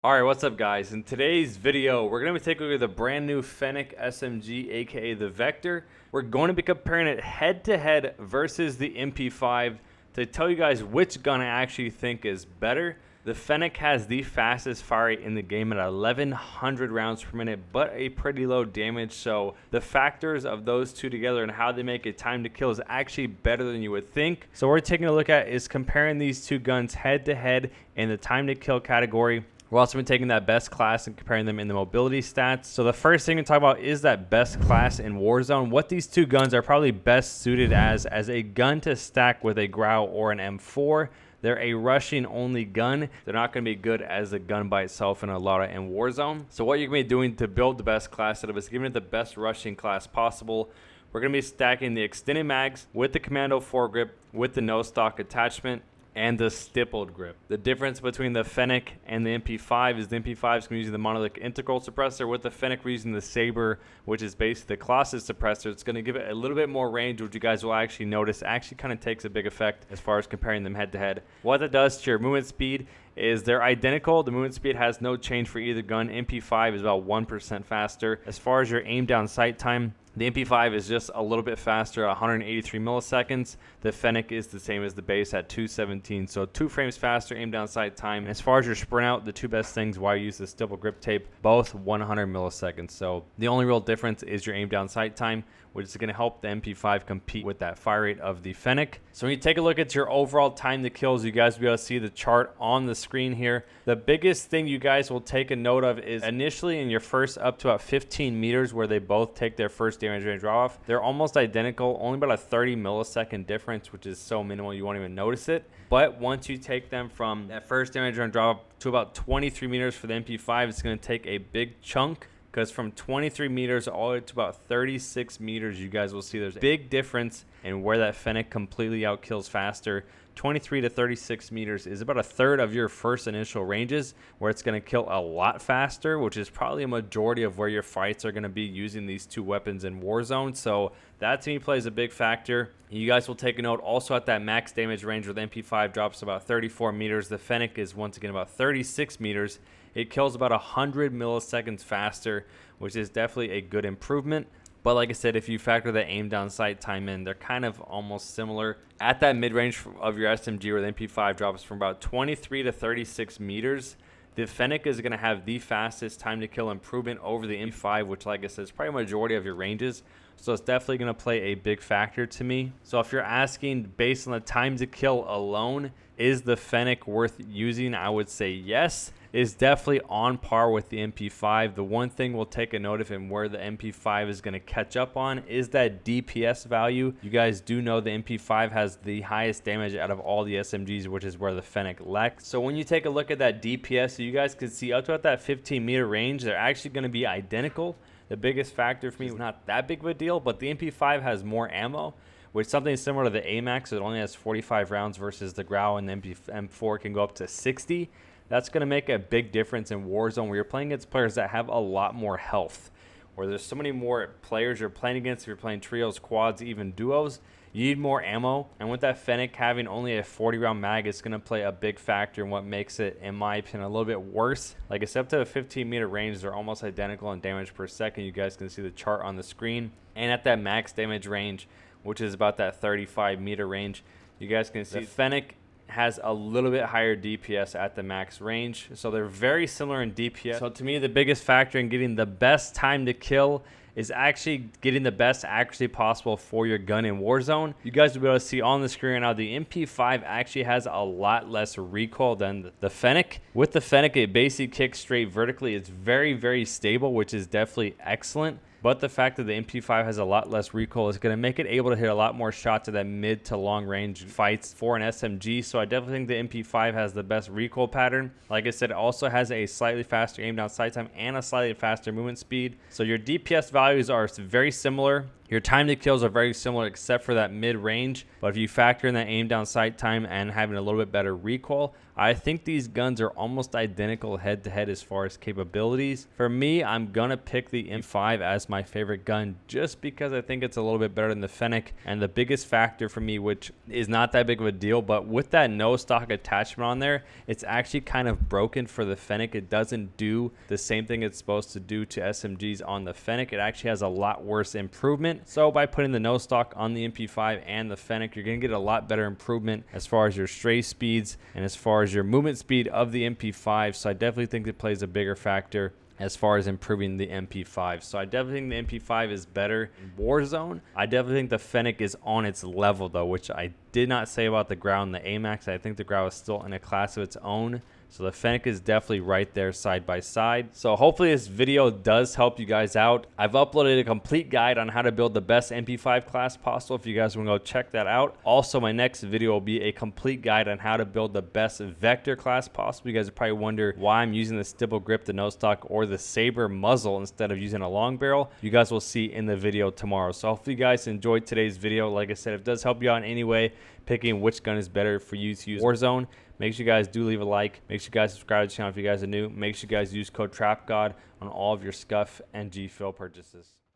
Alright, what's up guys? In today's video, we're going to be taking a look at the brand new Fennec SMG, aka the Vector. We're going to be comparing it head to head versus the MP5 to tell you guys which gun I actually think is better. The Fennec has the fastest fire rate in the game at 1100 rounds per minute, but a pretty low damage. So the factors of those two together and how they make it time to kill is actually better than you would think. So what we're taking a look at is comparing these two guns head to head in the time to kill category. We're also been taking that best class and comparing them in the mobility stats. So the first thing to talk about is that best class in Warzone. What these two guns are probably best suited as a gun to stack with a GFUEL or an M4. They're a rushing only gun. They're not going to be good as a gun by itself in a lot of in Warzone. So what you're going to be doing to build the best class setup is giving it the best rushing class possible. We're going to be stacking the extended mags with the Commando foregrip with the no stock attachment and the stippled grip. The difference between the Fennec and the MP5 is the MP5 is going to be using the monolithic integral suppressor. With the Fennec, we're using the Saber, which is basically the Colossus suppressor. It's going to give it a little bit more range, which you guys will actually notice actually kind of takes a big effect as far as comparing them head to head. What that does to your movement speed is they're identical. The movement speed has no change for either gun. MP5 is about 1% faster. As far as your aim down sight time, the MP5 is just a little bit faster, 183 milliseconds. The Fennec is the same as the base at 217, so 2 frames faster aim down sight time. As far as your sprint out, the two best things why I use the stipple grip tape, both 100 milliseconds. So the only real difference is your aim down sight time, which is going to help the MP5 compete with that fire rate of the Fennec. So when you take a look at your overall time to kills, you guys will be able to see the chart on the screen here. The biggest thing you guys will take a note of is initially in your first up to about 15 meters where they both take their first damage range draw off, they're almost identical, only about a 30 millisecond difference, which is so minimal you won't even notice it. But once you take them from that first damage range draw off to about 23 meters for the MP5, it's going to take a big chunk. Because from 23 meters all the way to about 36 meters, you guys will see there's a big difference in where that Fennec completely outkills faster. 23 to 36 meters is about a third of your first initial ranges, where it's going to kill a lot faster, which is probably a majority of where your fights are going to be using these two weapons in Warzone. So that to me plays a big factor. You guys will take a note also at that max damage range where the MP5 drops to about 34 meters. The Fennec is once again about 36 meters. It kills about 100 milliseconds faster, which is definitely a good improvement. But like I said, if you factor the aim down sight time in, they're kind of almost similar. At that mid-range of your SMG where the MP5 drops from about 23 to 36 meters, the Fennec is going to have the fastest time to kill improvement over the MP5, which like I said is probably a majority of your ranges. So it's definitely going to play a big factor to me. So if you're asking based on the time to kill alone, is the Fennec worth using? I would say yes. Is definitely on par with the MP5. The one thing we'll take a note of and where the MP5 is going to catch up on is that DPS value. You guys do know the MP5 has the highest damage out of all the SMGs, which is where the Fennec lacks. So when you take a look at that DPS, so you guys can see up to at that 15 meter range, they're actually going to be identical. The biggest factor for me is not that big of a deal, but the MP5 has more ammo, which is something similar to the AMAX. It only has 45 rounds versus the GFUEL, and the M4 can go up to 60. That's going to make a big difference in Warzone where you're playing against players that have a lot more health, where there's so many more players you're playing against. If you're playing trios, quads, even duos, you need more ammo. And with that Fennec having only a 40 round mag, it's going to play a big factor in what makes it, in my opinion, a little bit worse. Like it's up to a 15 meter range, they're almost identical in damage per second. You guys can see the chart on the screen. And at that max damage range, which is about that 35 meter range, you guys can see the Fennec has a little bit higher DPS at the max range. So they're very similar in DPS. So to me, the biggest factor in getting the best time to kill is actually getting the best accuracy possible for your gun in Warzone. You guys will be able to see on the screen right now, the MP5 actually has a lot less recoil than the Fennec. With the Fennec, it basically kicks straight vertically. It's very, very stable, which is definitely excellent. But the fact that the MP5 has a lot less recoil is going to make it able to hit a lot more shots at that mid to long range fights for an SMG. So I definitely think the MP5 has the best recoil pattern. Like I said, it also has a slightly faster aim down sight time and a slightly faster movement speed. So your DPS values are very similar. Your time to kills are very similar except for that mid-range, but if you factor in that aim down sight time and having a little bit better recoil, I think these guns are almost identical head-to-head as far as capabilities. For me, I'm gonna pick the MP5 as my favorite gun just because I think it's a little bit better than the Fennec. And the biggest factor for me, which is not that big of a deal, but with that no stock attachment on there, it's actually kind of broken for the Fennec. It doesn't do the same thing it's supposed to do to SMGs on the Fennec. It actually has a lot worse improvement. So by putting the no stock on the MP5 and the Fennec, you're gonna get a lot better improvement as far as your stray speeds and as far as your movement speed of the MP5. So I definitely think it plays a bigger factor as far as improving the MP5. So I definitely think the MP5 is better in Warzone. I definitely think the Fennec is on its level though, which I did not say about the Grau and the AMAX. I think the Grau is still in a class of its own. So the Fennec is definitely right there side by side. So hopefully this video does help you guys out. I've uploaded a complete guide on how to build the best MP5 class possible if you guys want to go check that out. Also, my next video will be a complete guide on how to build the best Vector class possible. You guys probably wonder why I'm using the stipple grip, the no stock, or the saber muzzle instead of using a long barrel. You guys will see in the video tomorrow. So hopefully you guys enjoyed today's video. Like I said, if it does help you out in any way, picking which gun is better for you to use Warzone, make sure you guys do leave a like. Make sure you guys subscribe to the channel if you guys are new. Make sure you guys use code Trapgod on all of your SCUF and GFUEL purchases.